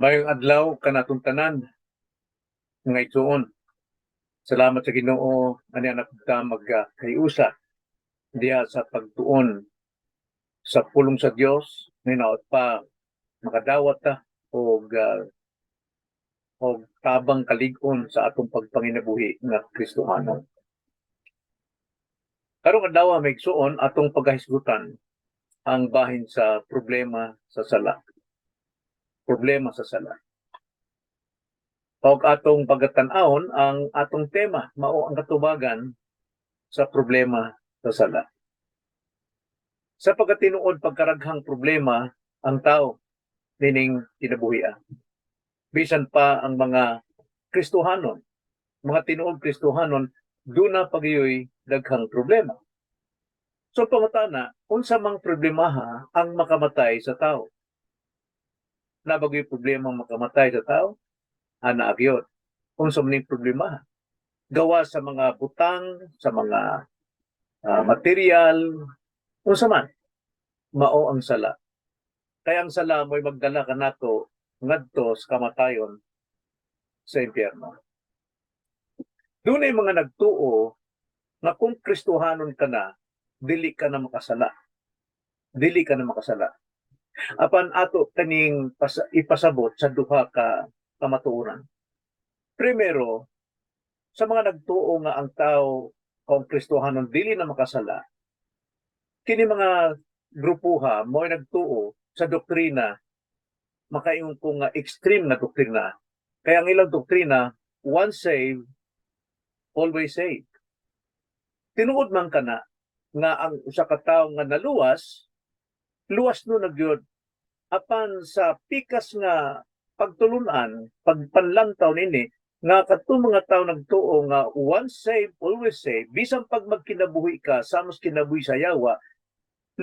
Mayong adlaw kanatong tanan nga igsuon. Salamat sa Ginoo ani anak ta magkayusa diha sa pagtuon sa pulong sa Dios hinaot pa makadawat ta og tabang kalig-on sa atong pagpanginabuhi nga Kristohano. Karong adlaw may igsuon atong pagkahisgutan ang bahin sa problema sa sala. Problema sa sala. Og atong pagatan-awon ang atong tema mao ang katubagan sa problema sa sala. Sa pagkatinuod pagkaraghang problema ang tao nining kinabuhian. Bisan pa ang mga Kristohanon, mga tinuod Kristohanon, duna pagiyoy daghang problema. So pangutana, unsa mang problemaha ang makamatay sa tao? Nabagoy problema ang makamatay sa tao? Ana agyon. Unsa man problema? Gawa sa mga butang, sa mga material, unsa man mao ang sala. Kaya ang sala mo'y magdala kanato ngadto sa kamatayon sa impyerno. Dunay mga nagtuo nga kung Kristohanon ka na, dili ka na makasala. Dili ka na makasala. Apan ato kaning ipasabot sa duha ka kamatuoran. Primero, sa mga nagtuo nga ang tao kung Kristohanon dili na makasala, kini mga grupuha mo nagtuo sa doktrina makaingon ko nga extreme na doktrina. Kaya ang ilang doktrina, once saved, always saved. Tinuod man kana nga ang usa ka tawo nga naluwas, luwas no nagyod apan sa pikas nga pagtulunan, pagpanlantaw nini nga kadtong mga tawo nagtuo nga once saved, always saved, bisan pag magkinabuhi ka, samos kinabuhi sa yawa,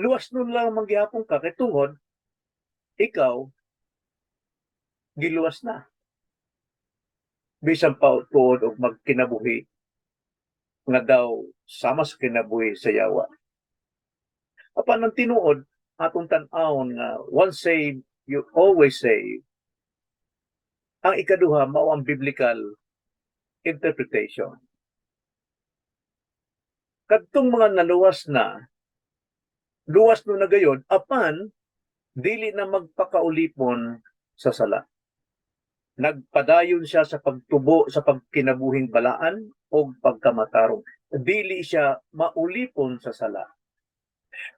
luwas nun lang manggihapon ka kay tungod ikaw giluwas na. Bisan pa tuod og magkinabuhi nga daw sama sa kinabuhi sa yawa. Apan ang tinuod atong tan-awon nga once saved, you always saved. Ang ikaduha mao ang biblical interpretation. Kadtong mga naluwas na, luwas no na gayon, apan dili na magpakaulipon sa sala. Nagpadayon siya sa pagtubo sa pagkinabuhing balaan o pagkamatarong. Dili siya maulipon sa sala.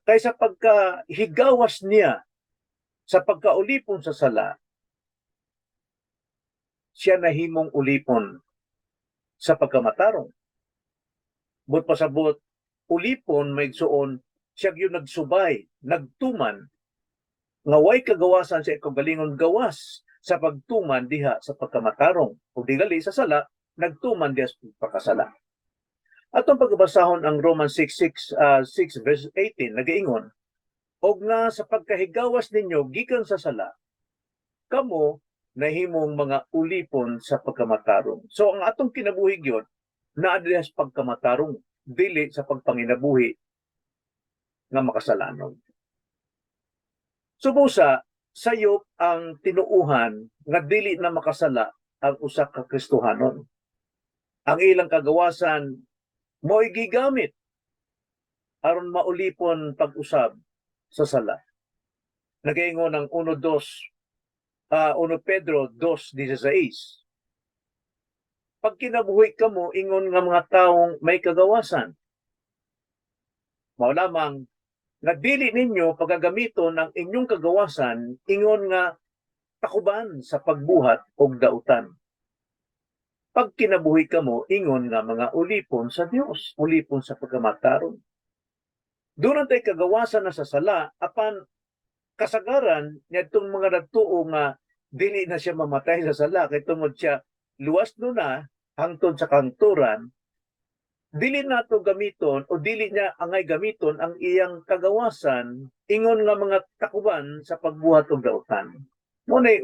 Kaysa pagkahigawas niya sa pagkaulipon sa sala, siya nahimong ulipon sa pagkamatarong. But pasabot, ulipon may igsuon, siya yung nagsubay, nagtuman, nga way kagawasan sa ikagalingon gawas sa pagtuman diha sa pagkamatarong. Kung digali sa sala, nagtuman diha sa pagkasala. Atong pagbasahon ang Romans 6 verse 18, nagaingon, og nga sa pagkahigawas ninyo gikan sa sala, kamo nahimong mga ulipon sa pagkamatarong. So ang atong kinabuhi gyud naa diha sa pagkamatarong, dili sa pagpanginabuhi nga makasalanon. Subusa, sayop ang tinuuhan nga dili na makasala ang usa ka Kristohanon. Ang ilang kagawasan mo'y gigamit aron maulipon pag-usab sa sala. Nagaingon ang 1 Pedro 2:16. Pag kinabuhi ka mo, ingon nga mga taong may kagawasan. Mao lamang nga dili ninyo pagagamiton ang inyong kagawasan, ingon nga takuban sa pagbuhat og dautan. Pag kinabuhi ka mo, ingon nga mga ulipon sa Dios, ulipon sa pagkamatarong. Doon tay kagawasan na sa sala, apan kasagaran nitong mga nagtuo nga dili na siya mamatay sa sala kay tungod siya luwas no na hangtod sa kanturan, dili nato gamiton o dili niya angay gamiton ang iyang kagawasan ingon nga mga takuban sa pagbuhat og dautan. Munay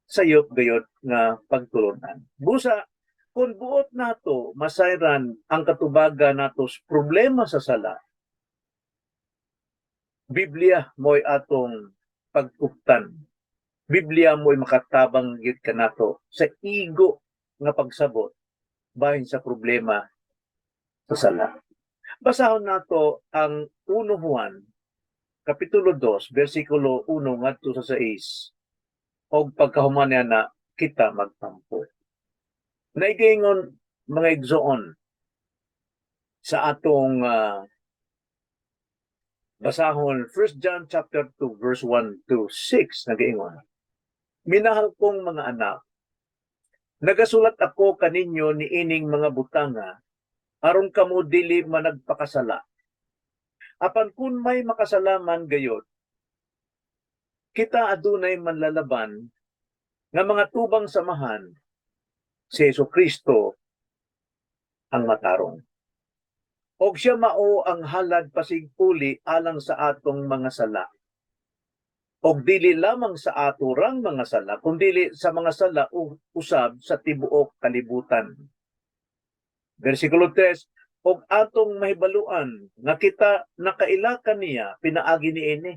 sayop gayod nga pagtulunan. Busa kung buot nato masayran ang katubagan nato sa problema sa sala, Biblia mo'y atong pagkuptan. Biblia mo'y makatabang gyud kanato sa igo nga pagsabot bahin sa problema sa sala. Basahon nato ang 1 Juan Kapitulo 2, versikulo 1 ngadto sa 6, og pagkahuman niya na kita magtampo. Naigingon mga igsoon sa atong basahon 1 John chapter 2 verse 1 to 6 nagaingon. Minahal kong mga anak, nagasulat ako kaninyo ni ining mga butanga aron kamo dili managpakasala. Apan kun may makasalaman gayod, kita adunay manlalaban nga mga tubang samahan si Jesucristo ang matarong. Og siya mao ang halad pasigpuli alang sa atong mga sala. Og dili lamang sa ato rang mga sala, kundi sa mga sala usab sa tibuok kalibutan. Versikulo 3, og atong mahibaluan nga kita nakailakan niya pinaagi niini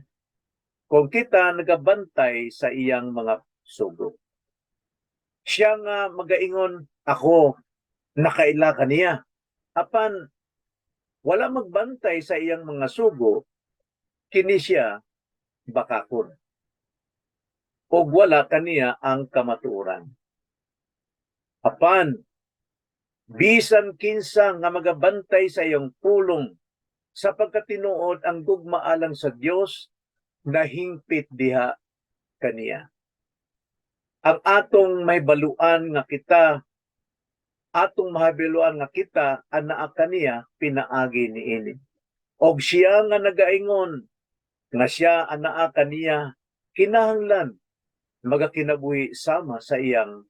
kung kita nagabantay sa iyang mga sugo. Siya nga magaingon, ako nakailakan niya. Apan wala magbantay sa iyang mga sugo, kini siya bakakon. Og wala kaniya ang kamatuoran. Apan bisan kinsa nga magabantay sa iyong pulong sapagkat tinuod ang gugma alang sa Dios nahingpit diha kaniya. Ang atong mahibaluan nga anaa kaniya pinaagi niini. Og siya nga nagaingon nga siya anaa kaniya kinahanglan magakinabuhi sama sa iyang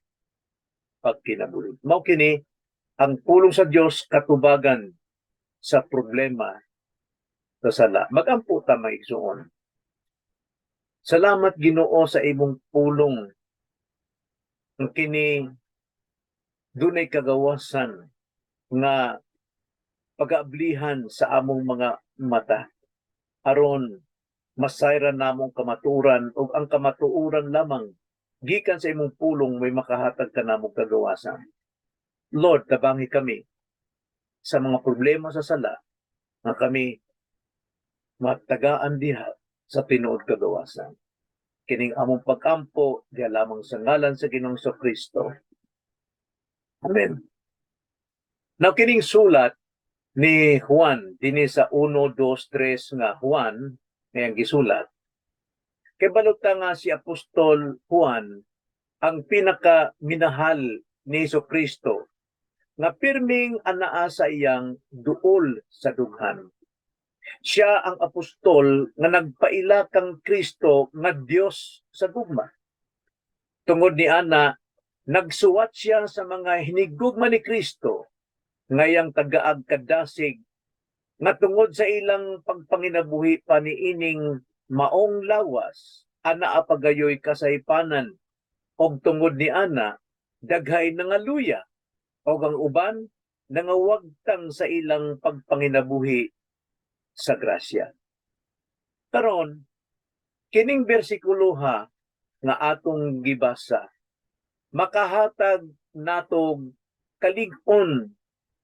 pagkinabuhi. Mao kini ang pulong sa Dios katubagan sa problema sa sala. Magampo ta maigsuon. Salamat Ginoo sa imong pulong kini dunay kagawasan nga pag-aablihan sa among mga mata aron masayran namong kamaturan ug ang kamatuoran lamang gikan sa imong pulong may makahatag kanamong kagawasan. Lord, tabangi kami sa mga problema sa sala nga kami matagaan diha sa tinuod kagawasan. Kining among pag-ampo diha lamang sa ngalan sa Ginoong Kristo. Amen. Now kining sulat ni Juan dinhi sa 1, 2, 3 nga Juan ngayang gisulat. Kay balota nga si Apostol Juan ang pinaka minahal ni Jesucristo nga pirming anaa sa iyang duol sa dughan. Siya ang apostol nga nagpaila kang Kristo nga Dios sa gugma. Tungod ni ana nagsuwat siya sa mga hinigugma ni Kristo ngayang tagaag kadasig nga tungod sa ilang pagpanginabuhi pa niining maong lawas anaa pagayoy kasaypanan og tungod ni ana daghay nangaluya og ang uban nangawagtang sa ilang pagpanginabuhi sa grasya. Karon kining bersikulo nga atong gibasa makahatag natog kalig-on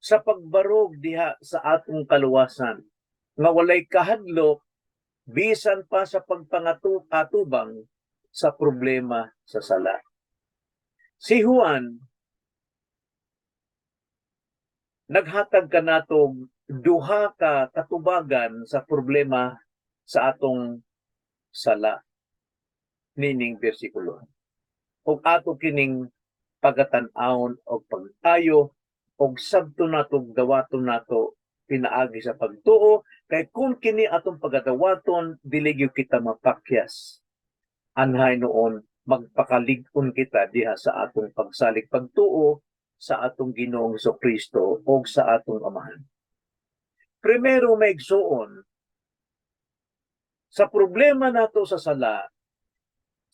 sa pagbarog diha sa atong kaluwasan nga walay kahadlok bisan pa sa pagpangatubang sa problema sa sala. Si Juan naghatag kanatog duha ka katubagan sa problema sa atong sala nining bersikulo. Og ato kining pagatan-awon og pag-ayo og sabto natog dawaton nato pinaagi sa pagtuo kay kung kini atong pagadawaton dili gyud kita mapakyas. Anhay noon magpakalig-on kita diha sa atong pagsalig pagtuo sa atong Ginoong Kristo o sa atong Amahan. Primero maigsuon sa problema nato sa sala,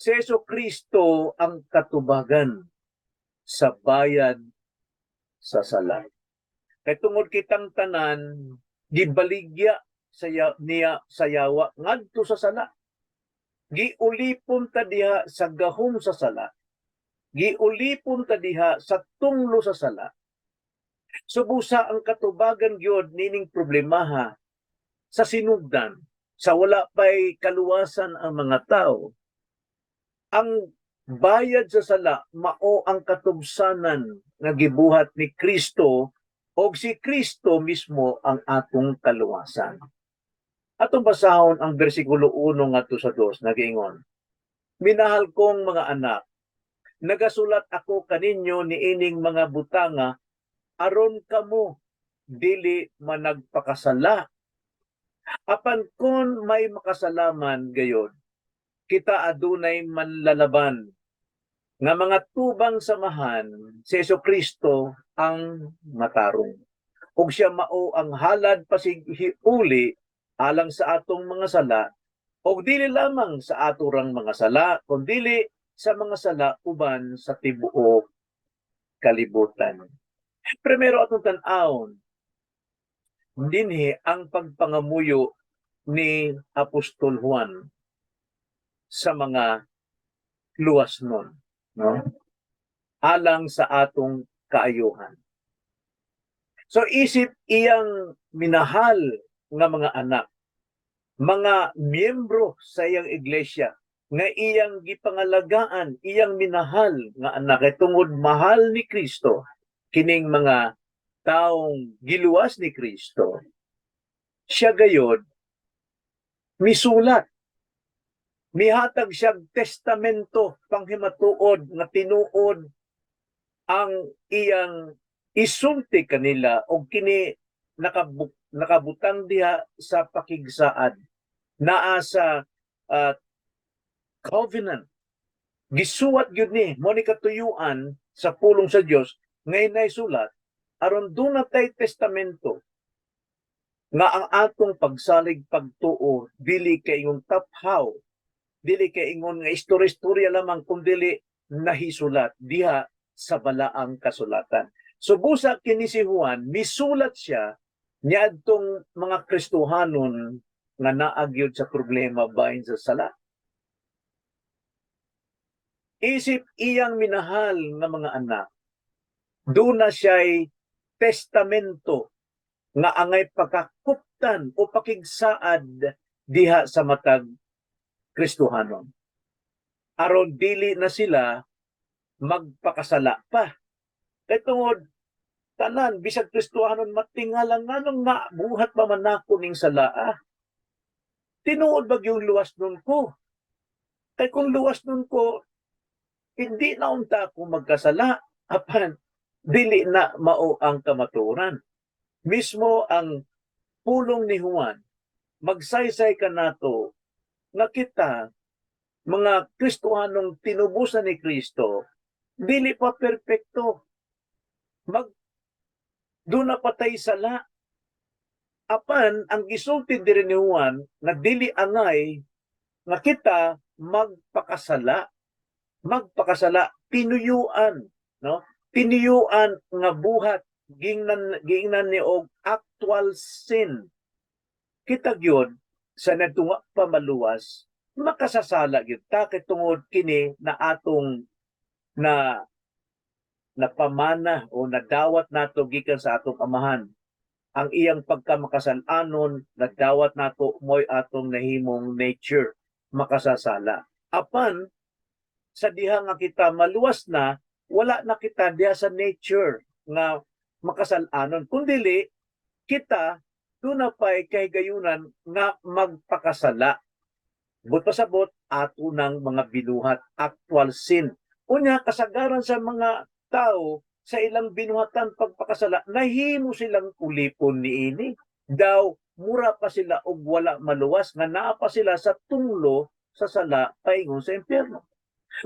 si Kristo ang katubagan sa bayad sa sala. Kay tungod kitang tanan gibaligya niya sa yawa ngadto sa sala. giulipon ta diha sa gahom sa sala, giulipon ta diha sa tunglo sa sala. So busa ang katubagan gyud nining problemaha sa sinugdan, sa wala pay kaluwasan ang mga tao. Ang bayad sa sala mao ang katubsanan nga gibuhat ni Kristo, o si Kristo mismo ang atong kaluwasan. Atong basahon ang bersikulo 1 ngadto sa 2 nagiingon, minahal kong mga anak, nagasulat ako kaninyo niining mga butanga aron kamo dili managpakasala. Apan kun may makasalaman gayon, kita adunay manlalaban nga mga tubang samahan si Jesucristo ang matarong. Ug siya mao ang halad pasighiuli alang sa atong mga sala, o dili lamang sa aturang mga sala, kundi sa mga sala uban sa tibuok kalibutan. Primero atong tan-awon dinhi ang pagpangamuyo ni Apostol Juan sa mga luwas nun, no? Alang sa atong kaayuhan. So isip iyang minahal nga mga anak, mga miyembro sa iyang iglesia, nga iyang gipangalagaan, iyang minahal nga anak, kay tungod mahal ni Kristo kining mga taong giluwas ni Kristo, siya gayod misulat, mihatag siya testamento panghimatuod nga tinuod ang iyang isulti kanila o kini nakabutang diha sa pakigsaad, naa sa covenant. Gisuwat gyud ni mo ni katuyuan sa pulong sa Dios ngay naisulat aron dunay testamento nga ang atong pagsalig pagtuo dili kay ingon taphaw, dili kay ingon nga istorya lamang, kundi nahisulat diha sa balaang kasulatan. So busa kini si Juan, misulat siya niadtong mga Kristohanon nga naagyod sa problema bahin sa sala. Isip iyang minahal nga mga anak, duna siya'y testamento nga angay pagkakuptan o pakigsaad diha sa matag Kristohanon. Aron dili na sila magpakasala pa. Kay tungod tanan bisag Kristohanon matingalang nganong buhat pa man nako ning sala. Tinuod ba yung luwas nun ko? Kay kung luwas nun ko, hindi na unta ako magkasala, apan dili na mao ang kamaturan. Mismo ang pulong ni Juan, magsaysay ka nato nga kita, mga Kristohanong tinubusan ni Kristo, dili pa perpekto. Doon na patay sala. Apan, ang gisulti diri ni Juan, na dili angay, nga kita magpakasala, tinuyuan, no? Tinuyuan nga buhat gingnan ni og actual sin. Kita gyud sa nagtunga pa maluwas, makasasala gyud ta kay tungod kini na atong na napamana o nadawat nato gikan sa atong amahan. Ang iyang pagkamakasalanon nadawat nato moy atong nahimong nature makasasala. Apan sa diha nga kita maluwas na, wala na kita diha sa nature nga makasalanon, kundi kita doon na pa'y kahigayunan nga magpakasala. But pasabot ato ng mga binuhat, actual sin. Unya kasagaran sa mga tao sa ilang binuhatan pagpakasala, nahimo silang ulipon niini. Daw mura pa sila og wala maluwas nga naa pa sila sa tunglo sa sala paingon sa impyerno.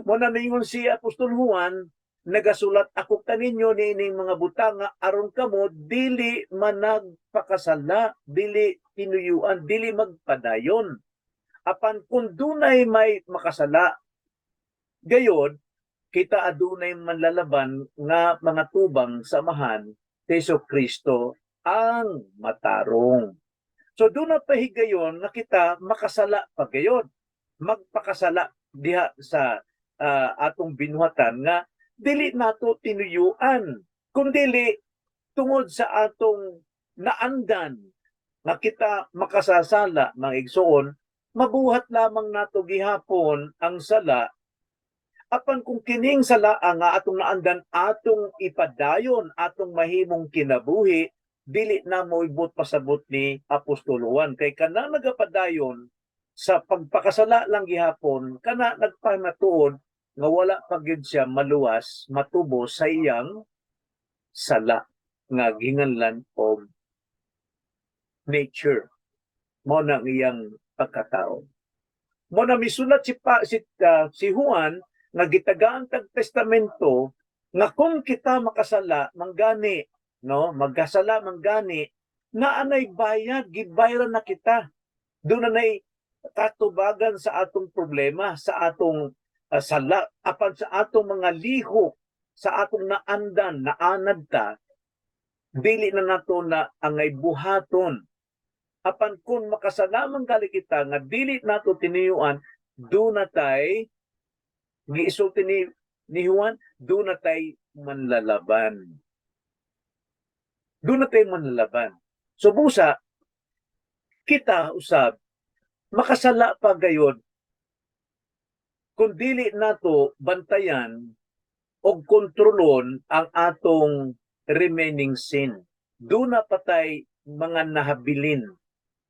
Mo na mingon si Apostol Juan, nagasulat ako kaninyo niining mga butanga aron kamo dili managpakasala, dili tinuyuan, dili magpadayon. Apan kung dunay may makasala, gayod kita adunay manlalaban nga mga tubang samahan sa Jesucristo ang matarong. So doon na pahigayon na kita makasala pagayon. magpakasala diha sa atong binuhatan nga dili nato tinuyuan kundi tungod sa atong naandan nga kita makasasala mga igsoon, mabuhat lamang nato gihapon ang sala apan kung kining sala nga atong naandan atong ipadayon atong mahimong kinabuhi dili na moibot pasabot ni Apostol Juan kay kana nagapadayon sa pagpakasala lang gihapon kana nagpamatuod nga wala pa gyud siya maluwas matubo sa iyang sala nga ginganlan og nature mo na iyang pagkatao. Mo na misulat si Juan nga gitagaan tag testamento nga kung kita makasala manggani no magkasala manggani na anay bayad gibayran na kita. Doon na katubagan sa atong problema, sa atong sala, apan sa atong mga lihok, sa atong naandan, naanad ta, dili na nato na angay buhaton. Apan kung makasalaman gali kita nga dili nato tiniyuan, doon na tay, giisulti ni Juan, doon na tay manlalaban. Doon na tay manlalaban. So busa, kita usab, makasala pa gayon kung dili nato bantayan o kontrolon ang atong remaining sin. Doon na patay mga nahabilin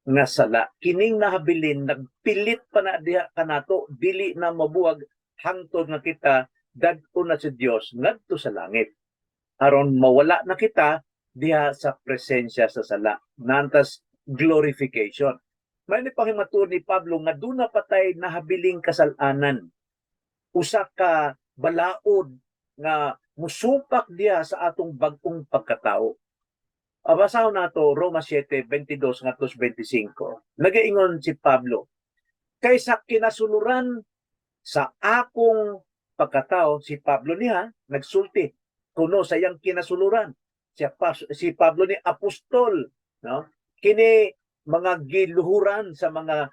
nga sala. Kining nahabilin, nagpilit pa na diha kanato, dili na mabuwag hangtod nga kita, dadto na si Dios ngadto sa langit. Aron mawala na kita diha sa presensya sa sala. Nantas glorification. May nipahimatun ni Pablo nga doon na patay nahabiling kasalanan. Usa ka balaod nga musupak diya sa atong bag-ong pagkatao. Basahon nato Roma 7:22 ngadto 25. Nagaingon si Pablo, kaysa kinasuluran sa akong pagkatao, si Pablo niya nagsulti kuno sa iyang kinasuluran. Si Pablo ni apostol, no? Kini mga giluhuran sa mga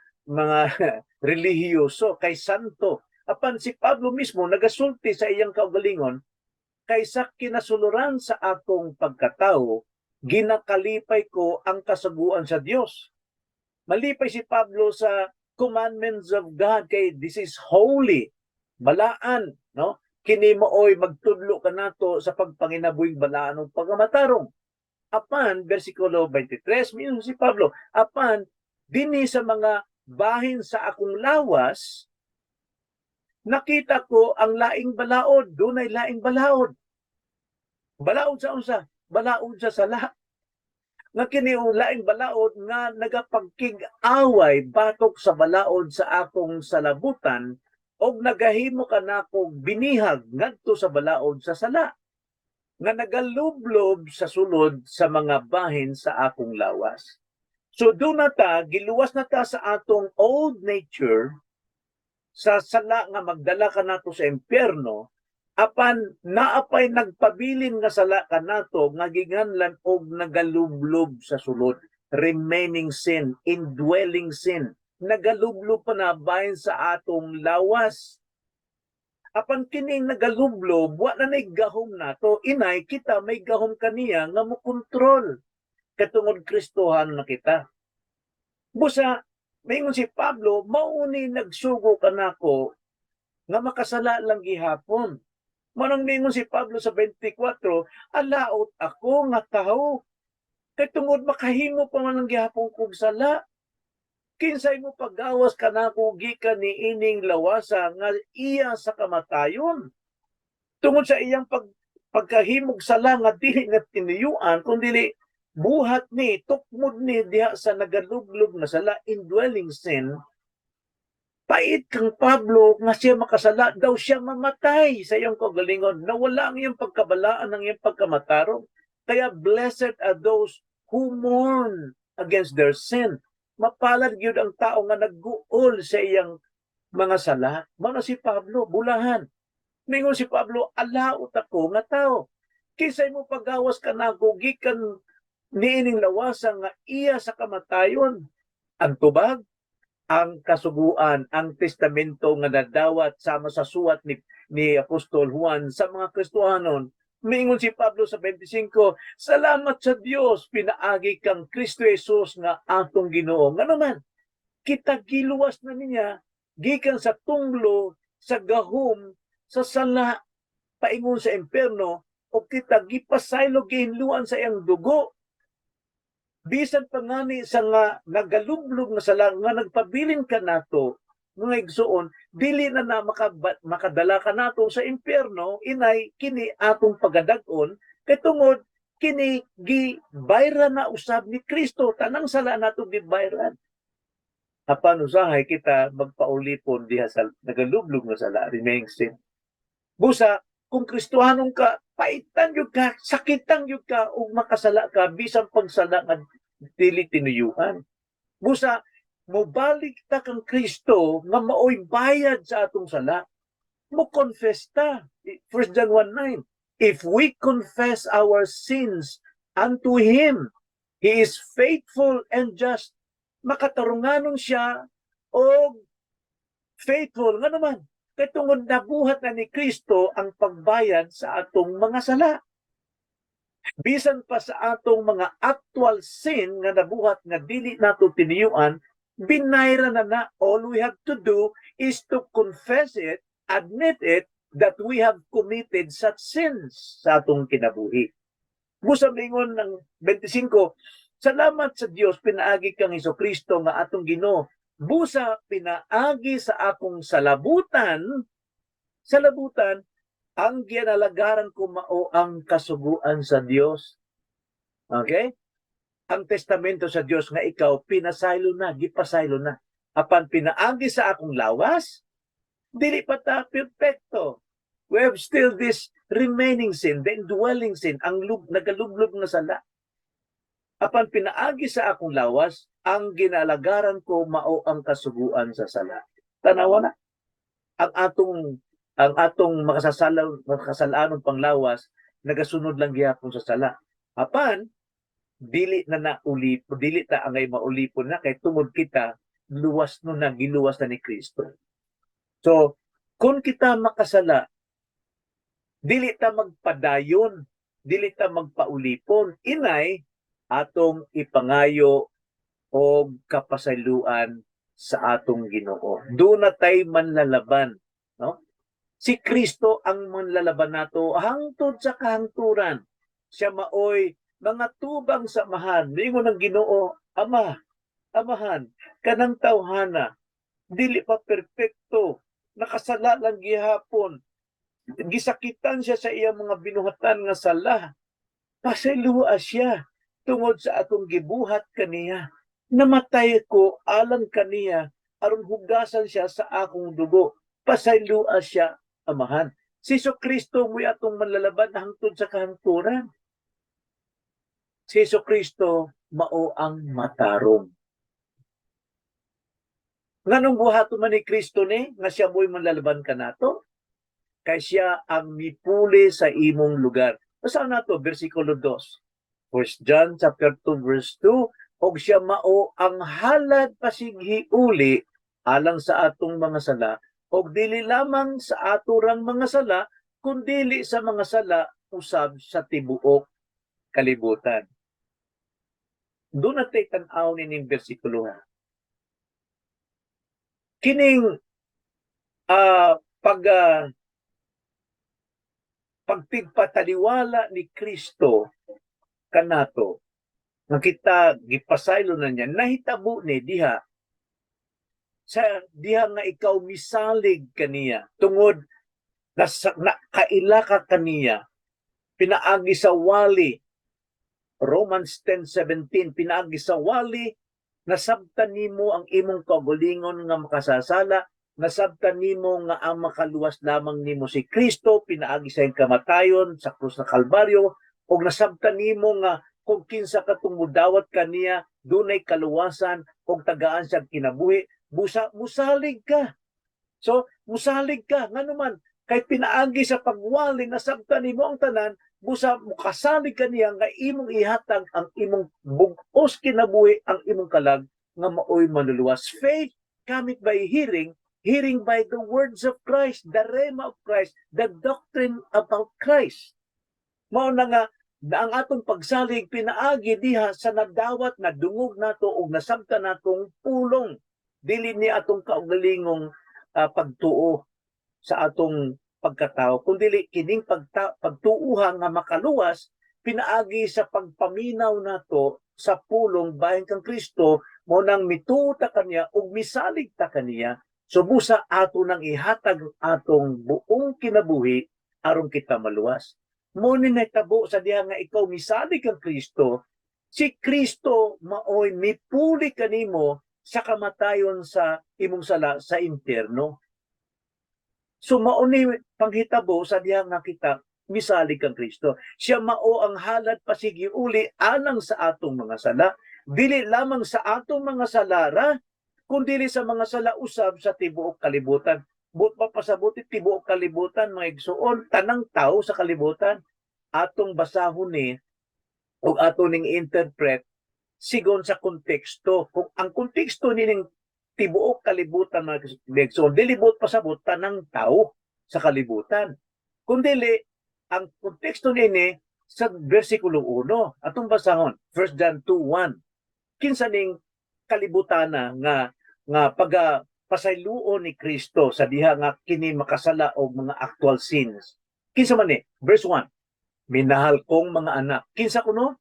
relihiyoso kay santo. Apan si Pablo mismo nagasulti sa iyang kaugalingon, kaysa kinasuluran sa akong pagkatao, ginakalipay ko ang kasaguan sa Dios. Malipay si Pablo sa commandments of God kay this is holy. Balaan, no? Kini mooy magtudlo kanato sa pagpanginabuhing balaan ug pagamatarong. Apan, versikulo 23, mingon si Pablo, apan, dini sa mga bahin sa akong lawas, nakita ko ang laing balaod, dunay laing balaod. Balaod sa unsa? Balaod sa sala. Nga kini laing balaod nga nagapagkig-away batok sa balaod sa akong salabutan og nagahimo kanako binihag ngadto sa balaod sa sala nga nagalublob sa sulod sa mga bahin sa akong lawas. So doon na ta, giluwas na ta sa atong old nature, sa sala nga magdala ka nato sa impyerno, apan naapay nagpabilin nga sala ka nato nga ginganlan og nagalublob sa sulod. Remaining sin, indwelling sin, nagalublob pa na bahin sa atong lawas. Apan kining nagalublob, wala na gahom nato, inay kita may gahom kaniya nga mo kontrol. Katungod Kristohan na kita. Busa, maingon si Pablo, mauni nagsugo kanako nga makasala lang gihapon. Manang maingon si Pablo sa 24, alaot ako nga tao. Katungod makahimo pa man ang gihapon kog sala. Kinsay mo paggawas kanako gikan ni ining lawasa nga iya sa kamatayon. Tungod sa iyang pagkahimog sala nga dili nga tinuyuan kundi buhat ni tukmod ni diha sa nagalublob na sala indwelling sin. Pait kang Pablo nga siya makasala daw siya mamatay sa iyong kagalingon. Nawala ang iyong pagkabalaan ng iyong pagkamatarong. Kaya blessed are those who mourn against their sin. Mapalad gyud ang tao nga nagguol sa iyang mga sala. Mao si Pablo, bulahan. Mingon si Pablo, alaot ako nga tao. Kisay mo pagawas ka na gikan niining lawasa nga iya sa kamatayon. Ang tubag, ang kasuguan, ang testamento nga nadawat sama sa suwat ni Apostol Juan sa mga Kristohanon. Mingon si Pablo sa 25, salamat sa Dios, pinaagi kang Kristo Jesus nga atong Ginoo. Nga naman, kita giluwas na niya, gikan sa tunglo, sa gahom, sa sala, paingon sa impierno, o kita gipasaylo gihinluan sa iyang dugo. Bisan pa ngani sa nga nagalublog na sala nga nagpabilin ka nato, mga igsuon, dili na makadala ka nato sa impyerno, inay kini atong pagadag-on, kay tungod kini gibayran na usab ni Kristo, tanang sala nato gibayran. Apan usahay kita magpaulipon diha sa nagalublog na sala, remaining sin. Busa, kung Kristohanong ka, paitan yun ka, sakitan yun ka, o makasala ka, bisan pagsala nga dili tinuyuhan. Busa, mobalik ta kang Kristo nga maoy bayad sa atong sala. Mo confess ta. 1 John 1:9. If we confess our sins unto Him, He is faithful and just. Makatarunganon siya o faithful nga naman. Kaya tungod nabuhat na ni Kristo ang pagbayad sa atong mga sala. Bisan pa sa atong mga actual sin nga nabuhat nga dili nato tiniyuan, binayra na. All we have to do is to confess it, admit it, that we have committed such sins sa atong kinabuhi. Busa mingon ng 25, salamat sa Dios, pinaagi kang Hesukristo nga atong Ginoo. Busa pinaagi sa akong salabutan, ang ginalagaran ko mao ang kasuguan sa Dios. Okay? Ang testamento sa Dios nga ikaw pinasaylo na, gipasaylo na. Apan pinaagi sa akong lawas, dili pa ta perfecto. We have still this remaining sin, the indwelling sin, ang nagalublog na sala. Apan pinaagi sa akong lawas, ang ginalagaran ko mao ang kasuguan sa sala. Tanawa na. Ang atong makasalanon panglawas, nagasunod lang gihapon sa sala. Apan, dili ta angay maulipon na, kay tungod kita, luwas no na, giluwas na ni Kristo. So, kung kita makasala, dili ta magpadayon, dili ta magpaulipon, inay, atong ipangayo o kapasayloan sa atong Ginoo. Doon na tayo manlalaban, no? Si Kristo ang manlalaban nato hangtod sa kahangturan. Siya maoy mga tubang samahan. Lingon ng Ginoo, Amahan, kanang tawhana, dili pa perpekto, nakasala lang gihapon. Gisakitan siya sa iyang mga binuhatan nga sala. Pasayloa siya tungod sa atong gibuhat kaniya. Namatay ko alang kaniya aron hugasan siya sa akong dugo. Pasayloa siya, Amahan. Si Jesucristo mo'y atong manlalaban hangtod sa kahangturan. Si Jesucristo mao ang matarong. Nganong buhaton man ni Kristo ni nga siya mo'y manlalaban kanato? Kay siya ang mipuli sa imong lugar. Basahan nato bersikulo 2. 1 John chapter 2 verse 2, og siya mao ang halad pasighiuli alang sa atong mga sala, og dili lamang sa aturang mga sala, kundi sa mga sala usab sa tibuok kalibutan. Doon natin tan-aw nining bersikulo ha. Kining pagpigpataliwala ni Kristo kanato, nga kita gipasaylo na niya, nahitabo ni diha nga ikaw misalig kaniya, tungod na kaila ka kaniya, pinaagi sa wali, Romans 10:17, pinaagi sa wali, nasabtan nimo ang imong kaugalingon nga makasasala, nasabtan nimo nga ang makaluwas lamang nimo si Kristo, pinaagi sa iyang kamatayon sa krus na Kalbaryo, o nasabtan nimo nga kung kinsa ka tumudawat kaniya, dunay kaluwasan o tagaan siya kinabuhi, musalig ka. So, musalig ka. Nga naman, kay pinaagi sa pagwali, nasabtan nimo ang tanan, busa mukasalig kaniya nga imong ihatag ang imong bugos kinabuhi, ang imong kalag nga maoy manluluwas. Faith cometh by hearing, hearing by the words of Christ, the rhema of Christ, the doctrine about Christ. Mao na nga ang atong pagsalig pinaagi diha sa nadawat na dungog nato o nasabta natong pulong, dili ni atong kaugalingong pagtuo sa atong pagkatao, kundi kining pagtuuhan nga makaluwas pinaagi sa pagpaminaw nato sa pulong bahin kang Kristo, mo nang mituo ta kaniya ug misalig ta kaniya, subusa ato nang ihatag atong buong kinabuhi aron kita maluwas. Mo ni nahitabo sa diha nga ikaw misalig kang Kristo, si Kristo maoy mipuli kanimo sa kamatayon sa imong sala sa impierno. So mao ni panghitabo sa diha nga kita misalig kang Kristo. Siya mao ang halad pasigiuli alang sa atong mga sala, dili lamang sa atong mga salara, kundi sa mga sala usab sa tibuok kalibutan. But papasabuti tibuok kalibutan, mga igsuon, tanang tao sa kalibutan, atong basahon ni o ato ning interpret sigon sa konteksto. Kung ang konteksto nining tibuok kalibutan, mga igsuon, dilibot pasabot tanang tao sa kalibutan. Kundi ang konteksto nini sa versikulo 1, atong basahon, 1 John 2:1. Kinsa ning kalibutana nga pasayloon ni Kristo sa diha nga kini makasala og mga actual sins. Kinsa man ni? Verse 1. Minahal kong mga anak. Kinsa kuno?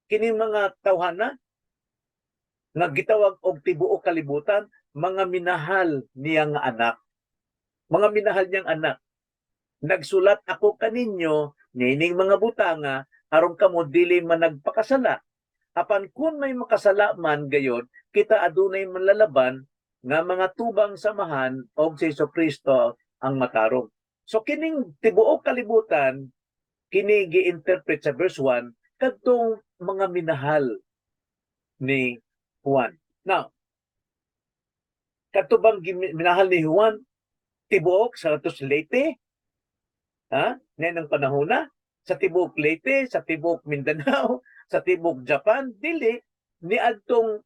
Kini mga tawhana nga gitawag og tibuok kalibutan, mga minahal niyang anak. Mga minahal niyang anak. Nagsulat ako kaninyo nining mga butanga aron kamo dili man nagpakasala. Apan kun may makasala man gayon, kita adunay manlalaban nga mga tubang samahan og si Jesucristo ang matarong. So kining tibuok kalibutan kini gi-interpret sa verse 1 kadtong mga minahal ni Juan. Now, kadto bang minahal ni Juan tibuok sa atos Leyte? Nenang panahon na sa tibuok Leyte, sa tibuok Mindanao, sa tibuok Japan, dili ni adtong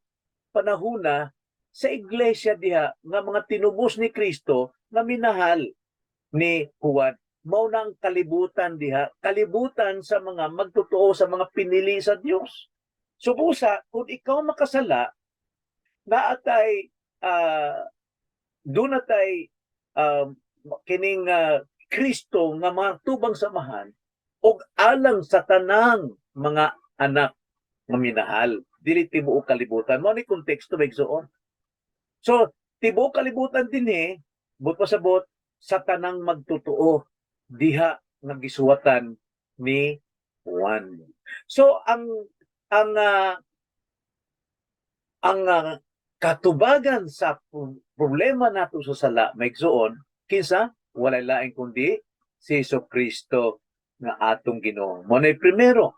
panahon na sa iglesia diha nga mga tinubos ni Kristo na minahal ni Juan. Mao nang kalibutan diha, kalibutan sa mga magtotoo sa mga pinili sa Dios. Subusa kung ikaw makasala, naatay dunatay kining Kristo nga mga tubang samahan og alang sa tanang mga anak nga minahal, dili tibuok kalibutan. Mao ni konteksto bigsoon. So, tibuok kalibutan dinhi but pasabot sa tanang magtotoo diha nga gisuwatan ni Juan. So ang katubagan sa problema nato sa sala maigsuon kinsa walay lain kundi si Jesucristo nga atong Ginoo. Mo nay primero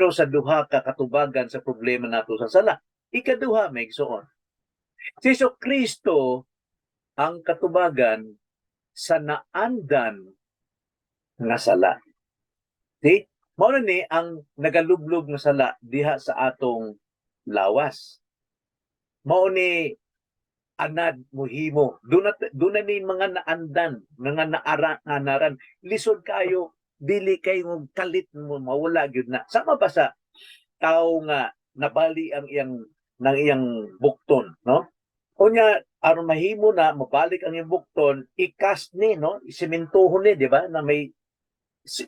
sa duha ka katubagan sa problema nato sa sala. Ikaduha maigsuon, si Jesucristo ang katubagan sa naandan nga sala. See? Mao ni ang nagalublob nga sala diha sa atong lawas. Mao ni anad muhimo. Duna ni mga naandan, mga naaranan. Lisod kayo, dili kayo kalit mo, mawala gyud na. Sama ba sa tao nga nabali ang iyang bukton, no? Unya aron mahimo na mabalik ang iyang bukton, i-cast ni, no? Isimentohon ni, di ba? Na may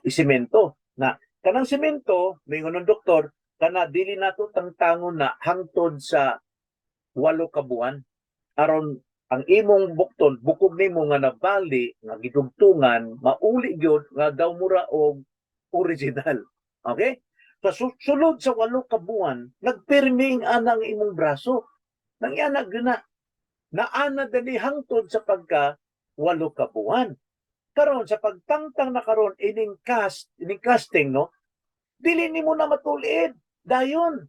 isemento. Na kanang semento, mingon ng doktor, kana dili nato tangtangon na hangtod sa 8 ka buwan. Aron ang imong bukton, bukog nimo nga nabali, nga gidugtungan, mauli gyud nga daw mura og original. Okay? So sulod sa 8 ka buwan, nagpirming anang imong braso. Nangyanag na naanad ni hangtod sa pagka 8 ka buwan. Karon sa pagtangtang na karon ining casting, no? Dili nimo na matulid dayon,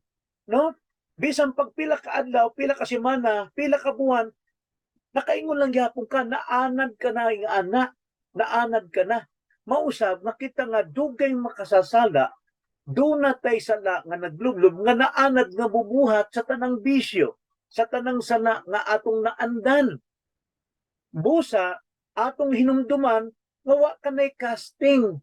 no? Bisan pag pila ka adlaw, pila ka semana, pila ka buwan, nakaingon lang gyapon ka, naanad ka na yung anak, naanad ka na. Mausab, nakita nga dugay makasasala, doon na tayo sala nga naglublob, nga naanad nga bubuhat sa tanang bisyo. sa tanang sala nga atong naandan. Busa atong hinumduman nga wa kanay casting.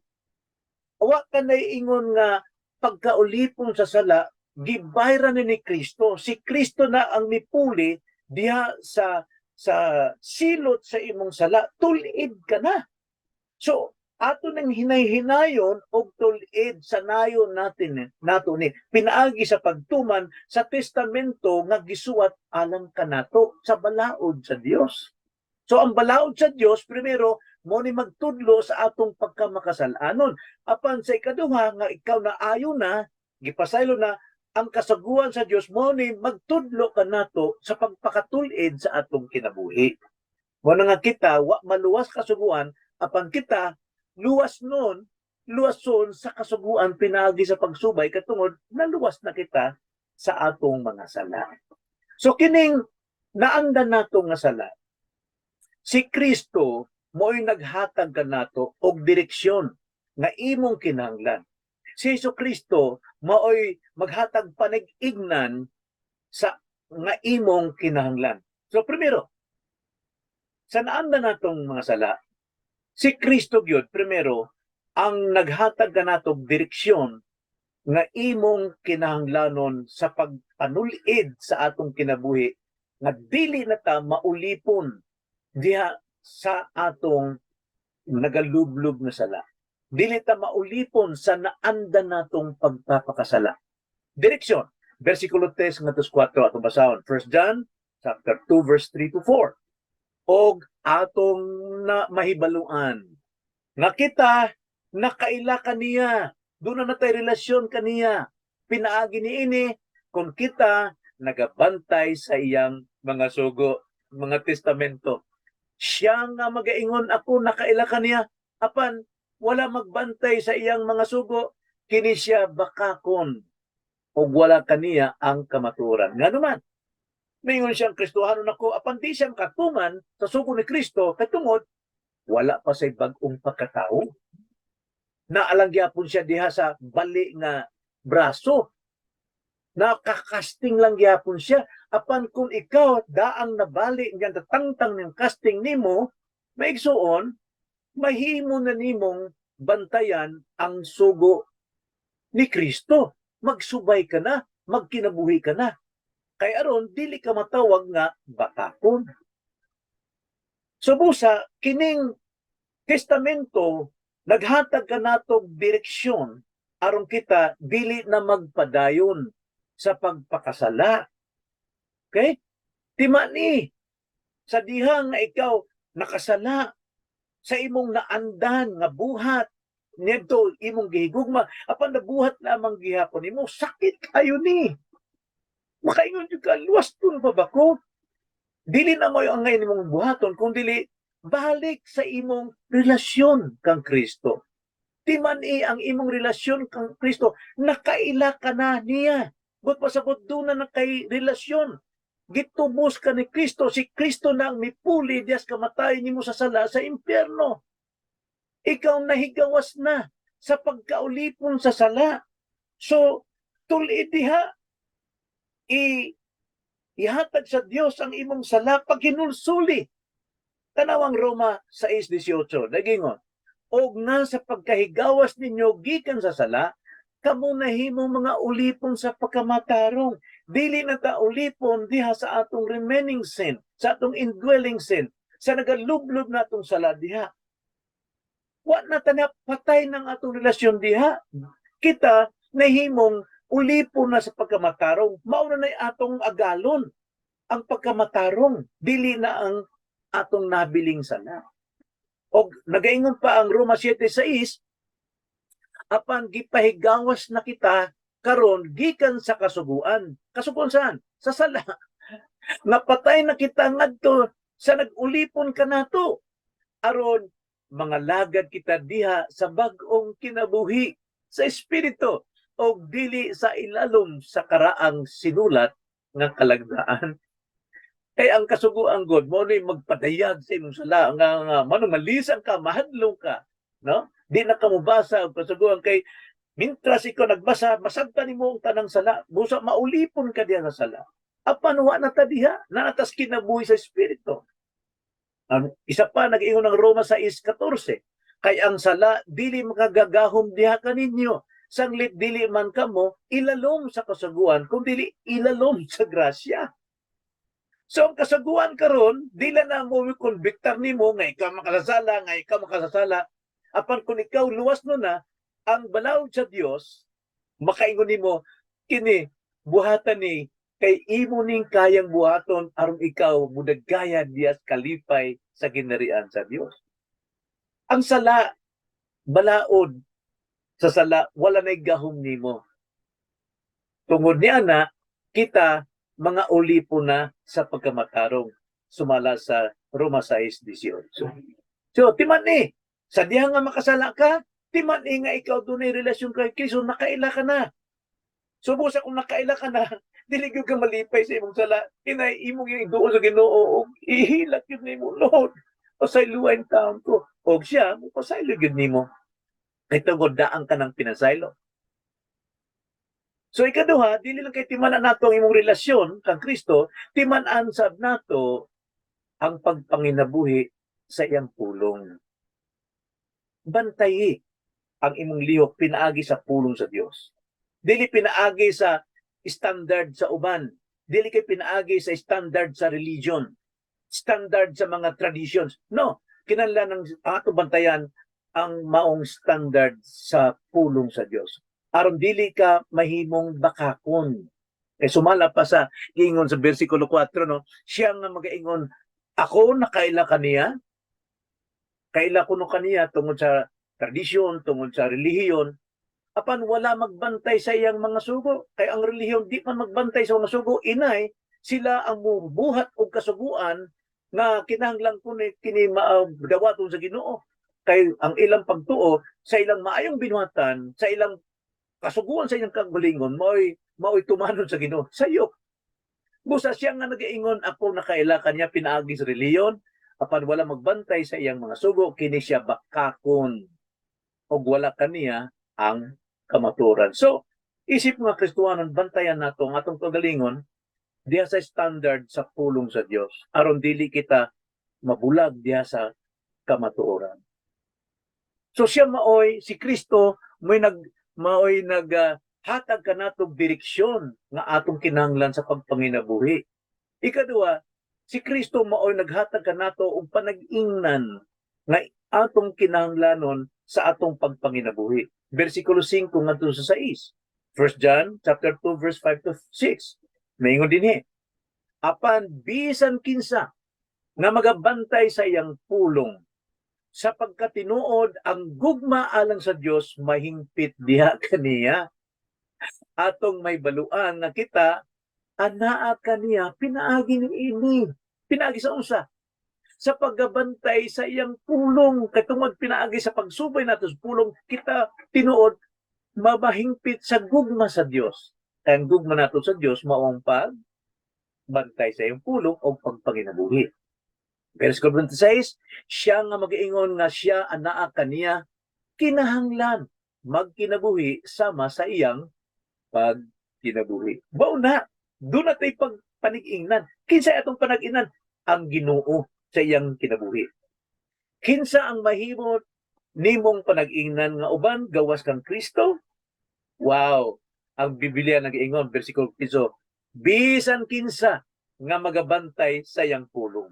Wa kanay ingon nga pagkaulipon sa sala gibayra ni Kristo. Si Kristo na ang mipuli diha sa silot sa imong sala, tulid ka na. So ato nang hinay-hinayon og tulid sa nayon nato ni pinaagi sa pagtuman sa testamento nga gisuwat alang kanato sa balaod sa Dios. So ang balaod sa Dios primero mo ni magtudlo sa atong pagkamakasalanon. Apan sa ikaduha nga ikaw na ayo na gipasaylo na ang kasaguan sa Dios mo ni magtudlo kanato sa pagpakatulid sa atong kinabuhi. Mo na nga kita wa maluwas kasuguan apan kita luwason sa kasuguan pinagi sa pagsubay katungod naluwas na kita sa atong mga sala. So kining naandan nato nga sala, si Kristo mo'y naghatag kanato og direksyon nga imong kinahanglan. Si Jesucristo mao'y maghatag panig-ignan sa nga imong kinahanglan. So primero, sa naandan natong mga sala, si Kristo gyud primero ang naghatag kanato og direksyon nga imong kinahanglanon sa pagpanulid sa atong kinabuhi nga dili na ta maulipon diha sa atong nagalublob na sala. Dili ta maulipon sa naandan natong pagpapakasala. Direksyon, versikulo 3 ngadto 4 atong basahon. 1 John chapter 2 verse 3 to 4. Og atong na mahibaluan nga kita nakaila kaniya, doon na natay relasyon kaniya. Pinaagi niini kung kita nagabantay sa iyang mga sugo, mga testamento. Siya nga magaingon ako nakaila kaniya, apan wala magbantay sa iyang mga sugo, kini siya bakakon o wala kaniya ang kamaturan. Nga naman, mayngon siyang Kristohanon ako, apan di siyang katuman sa sugo ni Kristo, katungod, wala pa sa bagong pagkatao. Naalang gyapon siya diha sa bali nga braso. Nakakasting lang gyapon siya. Apan kung ikaw daang nabali nga tatangtang ng casting nimo, maigsuon, mahimo na nimong bantayan ang sugo ni Kristo. Magsubay ka na, magkinabuhi ka na. Kay aron dili ka matawag nga bakakon. So busa kining testamento naghatag kanatog direksyon aron kita dili na magpadayon sa pagpakasala. Okay? Timani sa diha nga ikaw nakasala sa imong naandan nga buhat nidto imong gihigugma apan nabuhat lamang gihapon nimo sakit kayo ni. Makaingon jud ka luwas tun pa ba ko? Dili na mo ang ngayon nimong buhaton kung dili balik sa imong relasyon kang Kristo. Timani ang imong relasyon kang Kristo, nakaila ka na niya. But pasabot doon na nakay relasyon. Gitubos ka ni Kristo, si Kristo na ang mipuli diyas kamatay nimo sa sala sa impyerno. Ikaw nahigawas na sa pagkaulipon sa sala. So, tulid diha, ihatag sa Dios ang imong sala pag hinulsuli. Tanawang Roma 6:18, nagingon, og na sa pagkahigawas ninyo gikan sa sala, kamo nahimo mga ulipon sa pagkamatarong. Dili na ta ulipon diha sa atong remaining sin, sa atong indwelling sin, sa nagalublob natong sala diha. Wa na ta patay ng atong relasyon diha. Kita nahimong ulipon na sa pagkamatarong. Mao na atong agalon ang pagkamatarong, dili na ang atong nabiling sala. Og nagaingon pa ang Roma 7:6, apan gipahigawas na kita karon gikan sa kasuguan. Kasuguan saan? Sa sala. Napatay na kita ngadto sa nagulipon kanato. Aron mga lagad kita diha sa bag-ong kinabuhi sa espiritu og dili sa ilalom sa karaang sinulat nga kalagdaan. Kay ang kasuguan God mo ni magpadayag sa imong sala nga manumalisan ka, mahadlong ka, no? Di na ka mubasa og kasuguan kay mintras ikaw nagbasa, masabtan nimo ang tanang sala, busa maulipon ka diha sa sala. Apan wa na ta diha, natas kinabuhi sa espiritu. Ang isa pa nag-ingon ng Roma 6:14, kay ang sala dili makagagahom diha kaninyo, sanglit dili man kamo ilalom sa kasaguan, kundi ilalom sa grasya. So ang kasaguan karon dili na mo konbiktar nimo nga ikaw makasasala, apan kung ikaw luwas no na ang balaod sa Dios, makaingon nimo kini buhatan ni kay imo ning kayang buhaton aron ikaw mudagaya dias kalipay sa ginarian sa Dios. Ang sala balaod sa sala wala nay gahom nimo. Tungod niya na kita mga ulipo na sa pagkamatarong sumala sa Roma 6:18. So timan ni sa diha nga makasala ka, timan ni nga ikaw dunay relasyon kay Kristo, nakaila ka na. Subo sa kung nakaila ka na, dili gyud ka malipay sa imong sala, inay imong yung iduol sa Ginoo og ihilak yun nimo, Lord, pasayloan taon ko. Og siya, pasaylo yun nimo. Kay tungod daan ka ng pinasaylo. So ikaduha, dili lang kay timanan nato ang imong relasyon kang Kristo, timan-an sab nato ang pagpanginabuhi sa iyang pulong. Bantayi ang imong lihok pinaagi sa pulong sa Dios. Dili pinaagi sa standard sa uban. Dili kay pinaagi sa standard sa religion. Standard sa mga traditions. No, kinahanglan ng ato bantayan ang maong standard sa pulong sa Dios. Aron dili ka mahimong bakakon. Sumala pa sa ingon sa bersikulo 4, no? Siya nga magaingon, ako nakaila kaniya, kaila ko no kaniya tungod sa tradisyon, tungod sa relihiyon, apan wala magbantay sa iyang mga sugo. Kay ang relihiyon di man magbantay sa mga sugo, inay, sila ang mubuhat og kasuguan nga kinahanglan ko ni kini dawaton sa Ginoo. Kay ang ilang pagtuo sa ilang maayong binuhatan, sa ilang kasuguan sa ilang kagalingon, mao'y tumanon sa Ginoo. Sayo. Busa siya nga nagaingon, ako nakaila kanya pinaagi sa reliyon, apan wala magbantay sa iyang mga sugo, kini siya bakakon. O wala kaniya ang kamaturan. So, isip mga Kristuhanon, bantayan nato ang atong kagalingon diha sa standard sa pulong sa Dios. Aron dili kita mabulag diha sa kamatuoran. So siya si Kristo maoy hatag kanatong direksyon nga atong kinahanglan sa pagpanginabuhi. Ikaduha, si Kristo maoy naghatag kanato og panag-ingnan nga atong kinahanglanon sa atong pagpanginabuhi. Versikulo 5 ngadto sa 6. 1 John chapter 2 verse 5 to 6. Maingon dinhi, apan bisan kinsa nga magabantay sa iyang pulong, sapagkat tinuod ang gugma alang sa Dios mahingpit diha kaniya. Atong may baluan nga kita anaa kaniya pinaagi ni ini. Pinaagi sa unsa? Sa paggabantay sa iyang pulong, katungod pinaagi sa pagsubay nato sa pulong, kita tinuod mabahingpit sa gugma sa Dios. Ang gugma nato sa Dios maong pagbantay sa iyang pulong o pagpanginabuhi. Verse 26, siya nga mag-iingon nga siya anaa kaniya kinahanglan magkinabuhi sama sa iyang pagkinabuhi. Bao na, doon natin pagpanig-ingnan. Kinsa atong panag-ingnan? Ang Ginoo sa iyang kinabuhi. Kinsa ang mahimot nimong panag-ingnan nga uban gawas kang Kristo? Wow! Ang Biblia nag-iingon, versikulo 15, bisan kinsa nga magabantay sa iyang pulong.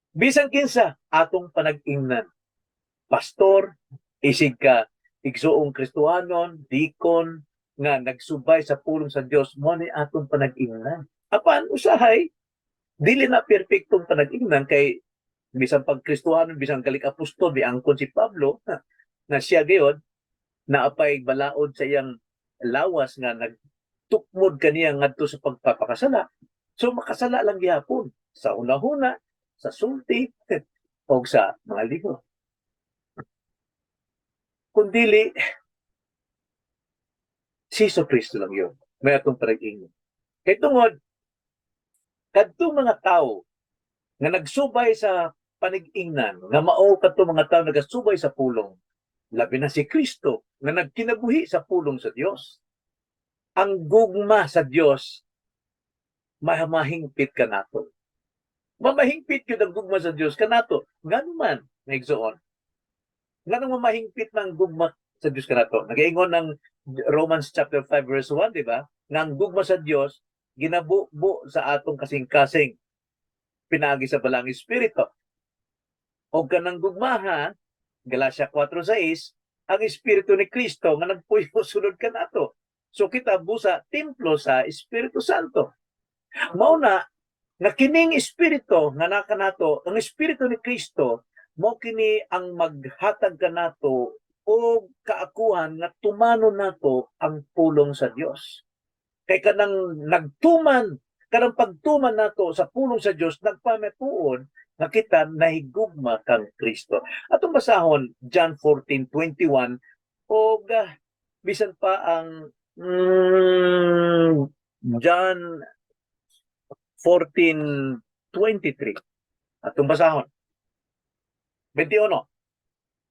Bisan kinsa atong panag-ingnan. Pastor, isig ka, igsuong Kristohanon, dikon, nga nagsubay sa pulong sa Dios, mo ni atong panag-ingnan. Apan, usahay, dili na perfectong panag-ingnan kay bisan pag Kristohanon, bisan kalik apostol, biangkon si Pablo, na siya gayon, naapay balaod sa iyang lawas nga nagtukmod kaniya ngadto sa pagpapakasala. So makasala lang gihapon sa una-huna, sa sulti, o sa mga ligo. Kung dili, si Kristo lang yun. May atong panag-ingnan. Kaya tungod, kadto mga tao nga nagsubay sa panig-ingnan, nga mao kadto mga tao nagasubay sa pulong, labi na si Kristo nga nagkinabuhi sa pulong sa Dios. Ang gugma sa Dios mamahingpit ka nato. Mamahingpit yun ang gugma sa Diyos kanato. Nga naman, naigsoon. Nga nang mamahingpit ng gugma sa Diyos kanato. Nag-iingon ng Romans chapter 5 verse 1, di ba? Nga ang gugma sa Diyos, ginabubo sa atong kasing-kasing. Pinagi sa balang Espiritu. O kanang gugmaha, Galatia 4:6, ang Espiritu ni Kristo nga nagpuyo sulod kanato. So kita busa templo sa Espiritu Santo. Mao na nga kining espiritu nga naka nato, ang Espiritu ni Kristo mao kini ang maghatag kanato o kaakuhan nga tumanon nato ang pulong sa Dios. Kay kanang nagtuman, kanang pagtuman nato sa pulong sa Dios nagpamatuon nga kita nahigugma kang Kristo. Atong basahon John 14:21 o bisan pa ang John 14:23. Atong basahon. 21.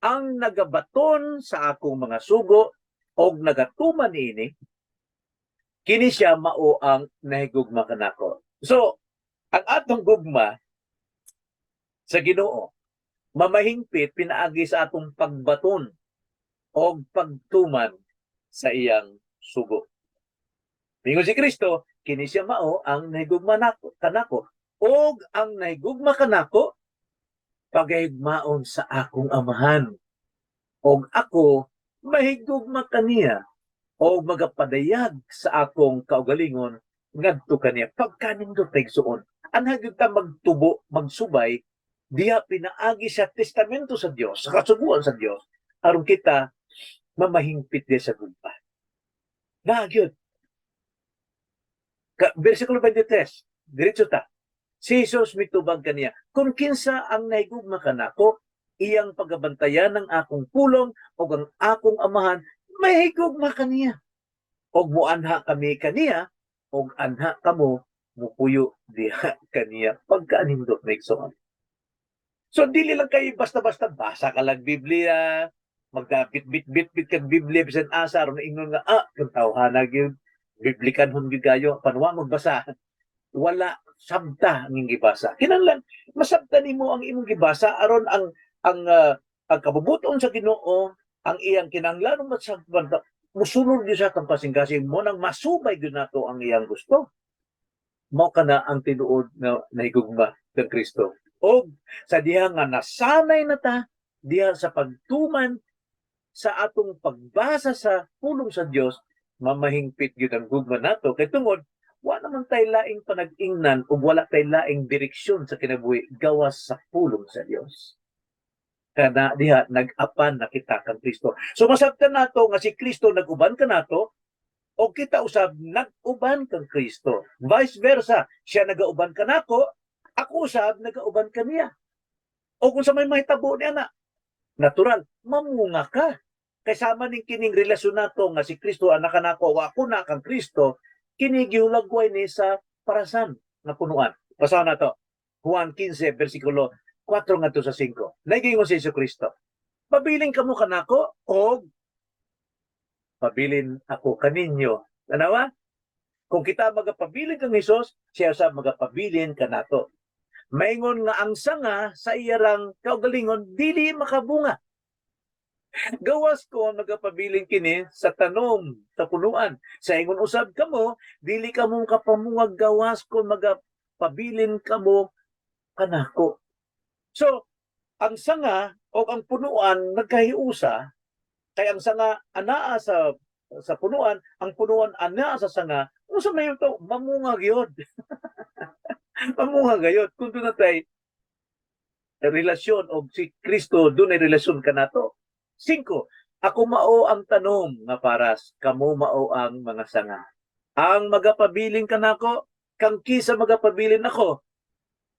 Ang nagabaton sa akong mga sugo og nagatuman ini, kini siya mao ang nahigugma kanako. So, ang atong gugma sa Ginoo, mamahingpit pinaagi sa atong pagbaton o pagtuman sa iyang sugo. Mingon si Kristo, kini siya mao ang nahigugma kanako. Og ang nahigugma kanako, pagahigmaon sa akong amahan. Og ako, mahigugma kaniya. O magapadayag sa akong kaugalingon, ngadto kaniya. Pagkanindot taigsuon. Anhag yun ta magtubo, magsubay, diha pinaagi sa testamento sa Dios, sa kasuguan sa Dios, aron kita mamahingpit diya sa gugma. Nagyod. Versikulo 23, diretso ta. Si Jesus mitubag kaniya, kung kinsa ang nahigugma kanako, iyang pagabantayan ng akong pulong o ang akong amahan, mahigugma kaniya. Og muanha kami kaniya, og anha kamo, mupuyo diha kaniya. Pagkaanindot na igsoon. So, dili lang kayo basta-basta basa ka lang Biblia, magdabit-bit-bit kang Biblia, bisan asa, ron ingon nga, kung tawhanag yun, Biblikan hon gayo, panwa magbasa. Wala sabta ang gibasa. Kinahanglan masabta nimo ang imong gibasa aron ang kabubuton sa Ginoo, ang iyang kinahanglan masabta musulod gyud sa atong kasing-kasing mo nang masubay gyud nato ang iyang gusto. Mao kana ang tinuod na nahigugma kang Kristo. O sa diha nga nasanay na ta diha sa pagtuman sa atong pagbasa sa pulong sa Dios, mamahingpit gyud ang gugma nato kay tungod wa naman tay laing panag-ingnan ug wala tay laing direksyon sa kinabuhi gawas sa pulong sa Dios. Kana diha nag-apan na kita kang Kristo. So masabtan nato nga si Kristo nag-uban kanato o kita usab nag-uban kang Kristo. Vice versa, siya nagauban kanako, ako usab nagauban kaniya. O kung sa may mahitabo niya na, natural, mamunga ka. Kasama ning kining relasyon nato nga si Kristo anak kanako wa ako na kang Kristo, kini gihulagway ni sa parasan nga punuan. Basahan nato. Juan 15 bersikulo 4 ngadto sa 5. Nagingon si Kristo, pabilin kamo kanako og pabilin ako kaninyo. Tanawa? Kung kita magapabilin kang Hesus, siya sa magapabilin kanato. Maingon nga ang sanga sa iyarang kaugalingon dili makabunga. Gawas ko magapabilin kini sa tanom sa punuan. Sa ingon usab kamo, dili kamo kapamungag gawas ko magapabilin kamo kanako. So, ang sanga o ang punuan nagkahiusa, kay ang sanga anaa sa punuan, ang punuan anaa sa sanga, unsa may to mamunga gyud. Mamunga gayud kung doon natay relasyon o si Kristo doon ay relasyon kanato. 5. Ako mao ang tanom nga paras, kamo mao ang mga sanga. Ang magapabilin kanako, kang kisa magapabilin ako,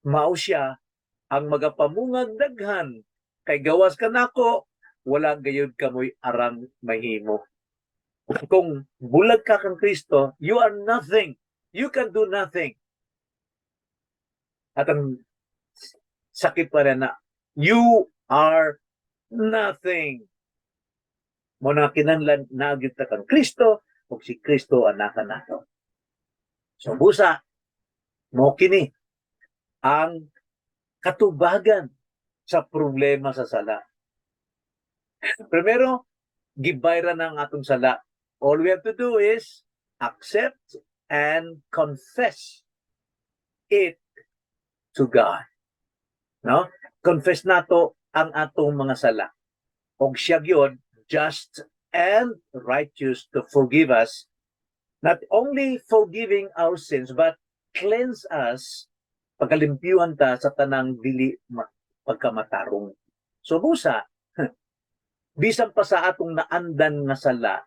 mao siya ang magapamungag daghan. Kay gawas kanako, wala gayud kamoy arang mahimo. Kung bulag ka kang Kristo, you are nothing. You can do nothing. At ang sakit pa rin na, you are nothing. Muna kinahanglan naagid ta kang Kristo ug si Kristo anakan nato. So busa Mo kini ang katubagan sa problema sa sala. Primero, gibayra na ang atong sala. All we have to do is accept and confess it to God. No? Confess nato ang atong mga sala. Og siya gyud just and righteous to forgive us, not only forgiving our sins but cleanse us, pagkalimpyuhan ta sa tanang dili pagkamatarong. So busa, bisan pa sa atong naandan nga sala,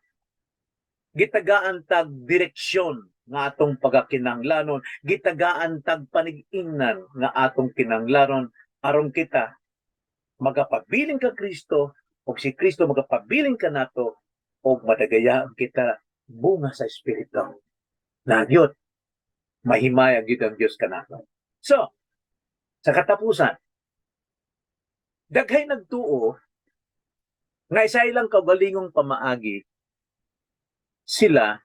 gitagaan tag direksyon nga atong pagakinahanglanon, gitagaan tag panig-ingnan nga atong kinahanglanon aron kita magapabiling ka Kristo o si Kristo magapabiling ka nato o madagayaan kita bunga sa Espiritu. Nagyot, mahimaya gyud ang Dios kanato. So, sa katapusan, daghay nagtuo nga isa ilang kaugalingong pamaagi sila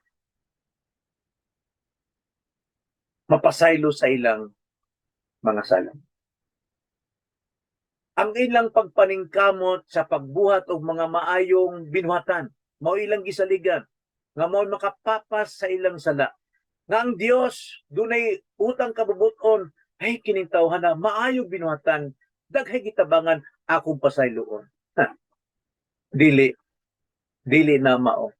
mapasaylo sa ilang mga sala. Ang ilang pagpaningkamot sa pagbuhat og mga maayong binuhatan, mao ilang gisaligan, nga mao makapapas sa ilang sala. Nga ang Dios dunay utang kabubuton, ay kining tawhana maayong binuhatan, daghay gitabangan akong pasayloon. Dili na mao.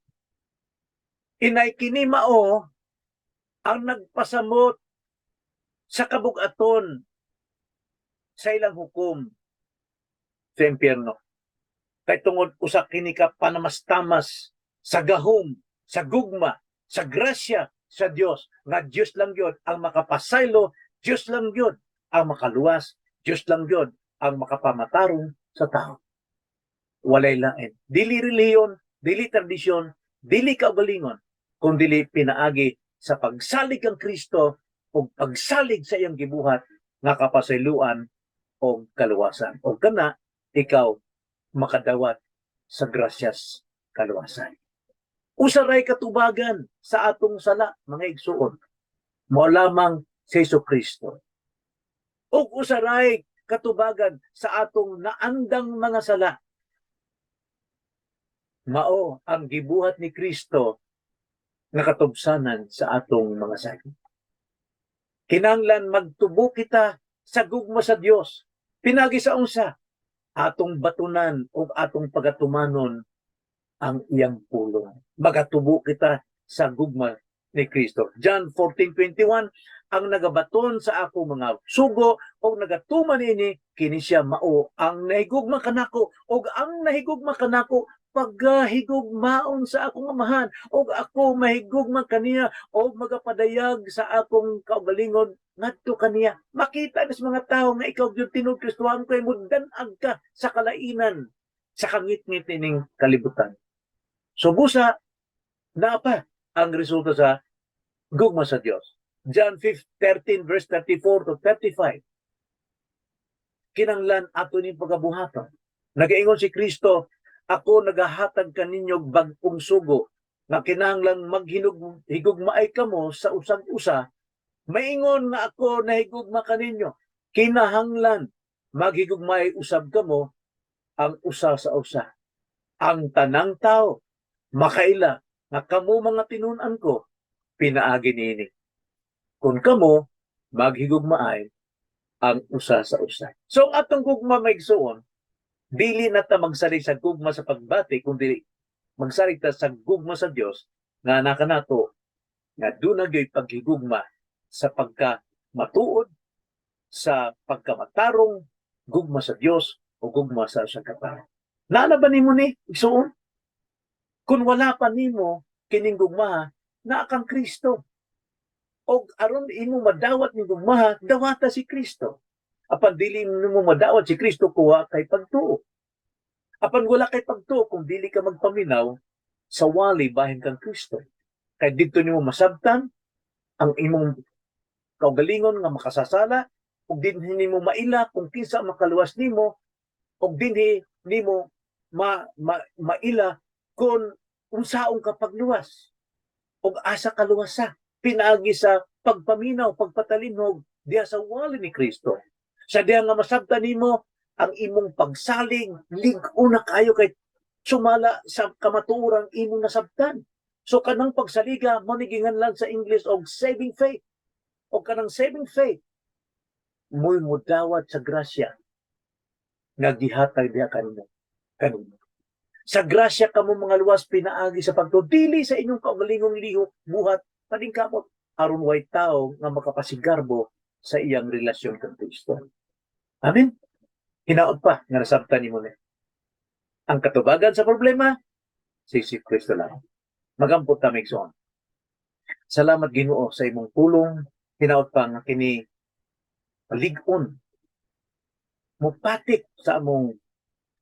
Inay kini mao ang nagpasamot sa kabugaton sa ilang hukom sa impyerno. Kay tungod usa kini ka panamastamas sa gahom, sa gugma, sa grasya sa Dios, nga Dios lang gyud ang makapasaylo, Dios lang gyud ang makaluwas, Dios lang gyud ang makapamatarong sa tao. Walay lain. Dili reliyon, dili tradisyon, dili kaugalingon, kung dili pinaagi sa pagsalig ang Kristo o pagsalig sa iyang gibuhat nga kapasayloan o kaluwasan. O kana, ikaw makadawat sa grasyas kaluwasan. Usaray katubagan sa atong sala, mga igsuon, mo lamang si Jesucristo. Ug usaray katubagan sa atong naandang mga sala, mao ang gibuhat ni Kristo nga katubsanan sa atong mga sakit. Kinahanglan magtubo kita sa gugma sa Dios. Pinagi sa unsa, atong batunan o atong pagatumanon ang iyang pulong. Magatubo kita sa gugma ni Kristo. John 14:21, ang nagabaton sa ako mga sugo o nagatuman ini, kini siya mao ang nahigugma kanako o ang nahigugma kanako paghigugmaon sa akong amahan o ako mahigugma kaniya o magapadayag sa akong kaugalingon ngadto kaniya. Makita sa mga tao nga ikaw gyud tinud Kristohan kay mudan-ag ka sa kalainan, sa kangit-ngit ning kalibutan. So busa na pa ang resulta sa gugma sa Dios. John 13 verse 34 to 35. Kinanglan ato ning pagabuhaton. Nagaingon si Kristo, ako nagahatag kaninyo bag-ong sugo nga kinahanglan maghigugmaay kamo sa usag-usa. Maingon nga ako nahigugma kaninyo, kinahanglan maghigugmaay usab kamo ang usa sa usa. Ang tanang tao makaila nga kamo mga tinun-an ko pinaagi niini. Kung kamo maghigugmaay ang usa sa usa. So atong gugma maigsuon, dili na ta magsalig sa gugma sa pagbati, kundi magsalig ta sa gugma sa Dios nga naka nato nga dunay gyud paghigugma sa pagkamatuod, sa pagkamatarong, gugma sa Dios o gugma sa katao. Naala ba nimo ni igsuon? Kung wala pa nimo kining gugma, naa kang Kristo. O aron imo madawat ni gugma, dawata si Kristo. Apan dili mo madawat si Kristo kuha kay pagtuo. Apan wala kay pagtuo kung dili ka magpaminaw sa wali bahin kang Kristo. Kay dito nimo masabtan ang imong kaugalingon nga makasasala, ug dinhi nimo maila kung kinsa makaluwas nimo, ug dinhi nimo maila kung unsaon ka pagluwas ug asa kaluwasa pinaagi sa pagpaminaw, pagpatalinog diha sa wali ni Kristo. Sa diha nga masabtan nimo ang imong pagsaling, lig-una kayo kay sumala sa kamatuorang imong nasabtan. So kanang pagsaliga mo ni ginganlan sa English og saving faith. O kanang saving faith mo'y mudawat sa grasya nga gihatag diha kanimo. Sa grasya kamo mga luwas pinaagi sa pagtudili sa inyong kaugalingong liho buhat pading kamot aron way tao nga makapasigarbo sa iyang relasyon kang Kristo. Amen. Hinaot pa nga nasabtan nimo ni. Ang katubagan sa problema si Kristo lang. Magampot ta migsoon. Salamat Ginoo sa imong tulong. Hinaot pa nga kini lig-on mupatik sa among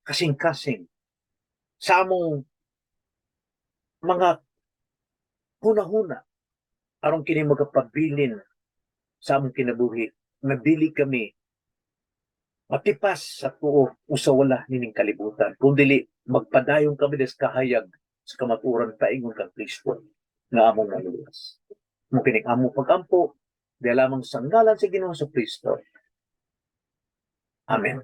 kasing-kasing sa among mga huna-huna aron kini magapabilin sa among kinabuhi nga dili kami matipas sa tuo usawala nining kalibutan kundi magpadayon kami des kahayag sa kamatuoran paingon kang Kristo nga among naluwas. Mo kining among pagampo di lamang sa ngalan sa Ginoo sa Kristo. Amen.